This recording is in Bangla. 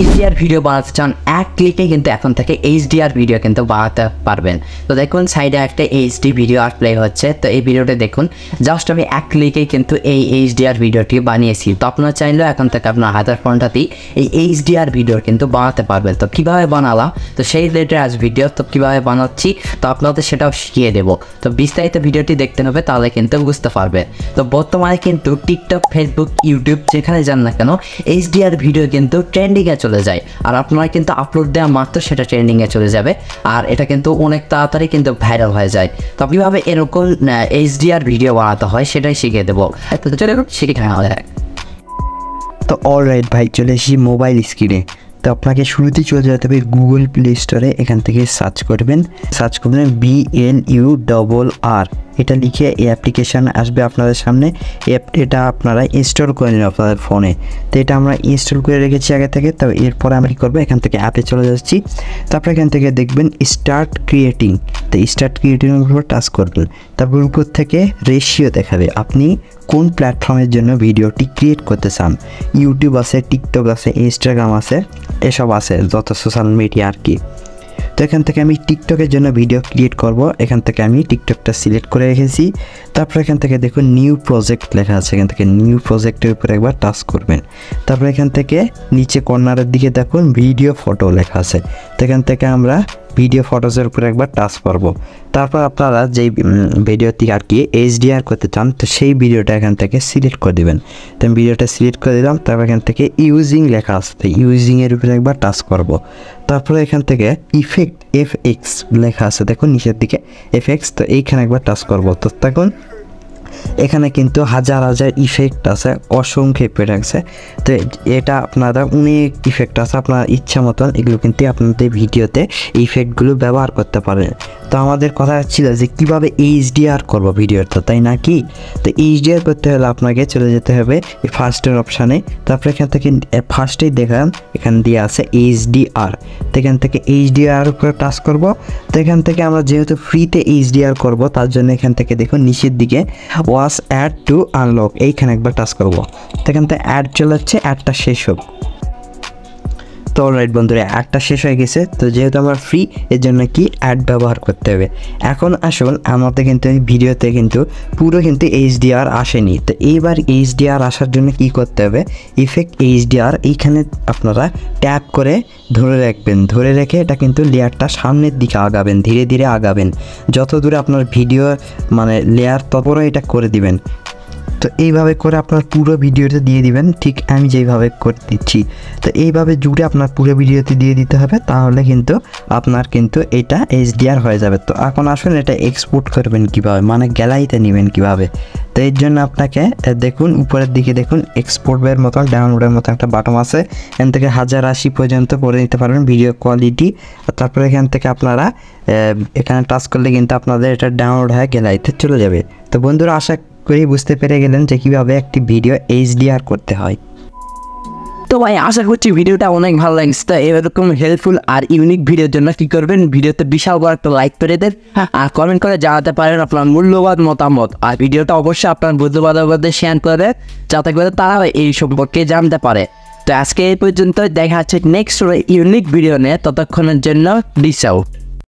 এইচডিআর ভিডিও বানাতে চান এক ক্লিকে কিন্তু এখন থেকে এইচডিআর ভিডিও কিন্তু বানাতে পারবেন। তো দেখুন সাইডে একটা এইচডি ভিডিও আর প্লে হচ্ছে। তো এই ভিডিওটা দেখুন, জাস্ট আমি এক ক্লিকেই কিন্তু এই এইচডিআর ভিডিওটি বানিয়েছি। তো আপনারা চাইলেও এখন থেকে আপনার হাতের ফোনটাতেই এই এইচডিআর ভিডিও কিন্তু বানাতে পারবেন। তো কীভাবে বানালাম, তো সেই রিলেটেড আজ ভিডিও, তো কীভাবে বানাচ্ছি তো আপনাদের সেটাও শিখিয়ে দেবো। তো বিস্তারিত ভিডিওটি দেখতে হবে, তাহলে কিন্তু বুঝতে পারবেন। তো বর্তমানে কিন্তু টিকটক, ফেসবুক, ইউটিউব যেখানে যান না কেন এইচডিআর ভিডিও কিন্তু ট্রেন্ডিংয়ে চলে যায়। আর আপনারা কিন্তু আপলোড দেওয়া মাত্র সেটা ট্রেন্ডিংয়ে চলে যাবে, আর এটা কিন্তু অনেক তাড়াতাড়ি কিন্তু ভাইরাল হয়ে যায়। তো কীভাবে এরকম এইচডিআর ভিডিও বানাতে হয় সেটাই শিখিয়ে দেবো। তো চলে শিখে নেওয়া যায়। তো অলরাইট ভাই, চলে এসেছি মোবাইল স্ক্রিনে। তো আপনাকে শুরুতেই চলে যেতে হবে গুগল প্লে স্টোরে। এখান থেকে সার্চ করবেন BLURR, এটা লিখে এই অ্যাপ্লিকেশান আসবে আপনাদের সামনে। এটা আপনারা ইনস্টল করে নিন আপনাদের ফোনে। তো এটা আমরা ইনস্টল করে রেখেছি আগে থেকে। তো এরপরে আমরা কী করবো, এখান থেকে অ্যাপে চলে যাচ্ছি। তারপরে এখান থেকে দেখবেন স্টার্ট ক্রিয়েটিং। তো স্টার্ট ক্রিয়েটিংয়ের উপর টাচ করবেন। তারপর উপর থেকে রেশিও দেখাবে আপনি কোন প্ল্যাটফর্মের জন্য ভিডিওটি ক্রিয়েট করতে চান। ইউটিউব আছে, টিকটক আছে, ইনস্টাগ্রাম আছে, এসব আছে যত সোশ্যাল মিডিয়া আর কি। তো এখান থেকে আমি টিকটকের জন্য ভিডিও ক্রিয়েট করব। এখান থেকে আমি টিকটকটা সিলেক্ট করে রেখেছি। তারপর এখান থেকে দেখুন নিউ প্রজেক্ট লেখা আছে, এখান থেকে নিউ প্রজেক্টের উপর একবার টাচ করবেন। তারপর এখান থেকে নিচে কর্নারের দিকে দেখুন ভিডিও ফটো লেখা আছে। তো এখান থেকে আমরা ভিডিও ফটোজের উপর একবার টাচ করব। তারপর আপনারা যেই ভিডিওটি আর কি এইচডিআর করতে চান, তো সেই ভিডিওটা এখান থেকে সিলেক্ট করে দেবেন। তো আমি ভিডিওটা সিলেক্ট করে দিলাম। তারপর এখান থেকে ইউজিং লেখা আছে, তো ইউজিংয়ের উপরে একবার টাচ করব। তারপরে এখান থেকে ইফেক্ট FX লেখা আছে, দেখুন নিচের দিকে FX, তো এইখানে একবার টাচ করব। তো দেখুন এখানে কিন্তু হাজার হাজার ইফেক্ট আছে, অসংখ্য ইফেক্ট আছে। তো এটা আপনারা অনেক ইফেক্ট আছে, আপনার ইচ্ছা মতন এগুলো কিন্তু আপনাদের ভিডিওতে ইফেক্টগুলো ব্যবহার করতে পারেন। তো আমাদের কথা ছিল যে কীভাবে এইচডিআর করবো ভিডিওটা, তাই না কি? তো এইচডিআর করতে হলে আপনাকে চলে যেতে হবে এই ফার্স্টের অপশানে। তারপরে এখান থেকে ফার্স্টেই দেখান এখান দিয়ে আছে এইচডিআর। তো এখান থেকে এইচডিআর উপরে টাচ করব। তো এখান থেকে আমরা যেহেতু ফ্রিতে এইচডিআর করব, তার জন্য এখান থেকে দেখুন নিচের দিকে ওয়াচ অ্যাড টু আনলক, এইখানে একবার টাচ করব। তো এখান থেকে অ্যাড চলে যাচ্ছে, অ্যাডটা শেষ হোক। তো অলরাইট বন্ধুরা, অ্যাডটা শেষ হয়ে গেছে। তো যেহেতু আমার ফ্রি, এর জন্য কি অ্যাড ব্যবহার করতে হবে। এখন আসুন, আমাদের কিন্তু এই ভিডিওতে কিন্তু পুরো কিন্তু এইচডিআর আসেনি। তো এইবার এইচডিআর আসার জন্য কি করতে হবে, ইফেক্ট এইচডিআর এইখানে আপনারা ট্যাপ করে ধরে রাখবেন। ধরে রেখে এটা কিন্তু লেয়ারটা সামনের দিকে আগাবেন, ধীরে ধীরে আগাবেন। যত দূরে আপনার ভিডিও মানে লেয়ার ততটা এটা করে দিবেন। তো এইভাবে করে আপনার পুরো ভিডিওতে দিয়ে দিবেন, ঠিক আমি যেইভাবে করে দিচ্ছি। তো এইভাবে জুড়ে আপনার পুরো ভিডিওতে দিয়ে দিতে হবে, তাহলে কিন্তু আপনার কিন্তু এটা এইচডিআর হয়ে যাবে। তো এখন আসুন এটা এক্সপোর্ট করবেন কিভাবে, মানে গ্যালারিতে নেবেন কিভাবে। তো এর জন্য আপনাকে দেখুন উপরের দিকে দেখুন এক্সপোর্টের মতন ডাউনলোডের মতো একটা বাটন আছে। এখান থেকে 1080 পর্যন্ত করে নিতে পারবেন ভিডিও কোয়ালিটি। তারপরে এখান থেকে আপনারা এখানে টাচ করলে কিন্তু আপনাদের এটা ডাউনলোড হয়ে গ্যালারিতে চলে যাবে। তো বন্ধুরা, আশা করি বুঝতে পেরে গেলেন যে কীভাবে একটি ভিডিও এইচডিআর করতে হয়। তো ভাই, আশা করছি ভিডিওটা অনেক ভালো লাগছে। তো এরকম হেল্পফুল আর ইউনিক ভিডিওর জন্য কী করবেন, ভিডিওতে বিশাল বড় একটা লাইক করে দেন আর কমেন্ট করে জানাতে পারেন আপনার মূল্যবান মতামত। আর ভিডিওটা অবশ্যই আপনার বন্ধু-বান্ধবের মধ্যে শেয়ার করে, যাতে করে তারা এই সম্পর্কে জানতে পারে। তো আজকে এই পর্যন্ত, দেখা হচ্ছে নেক্সট ইউনিক ভিডিও নিয়ে। ততক্ষণের জন্য পিস আউট।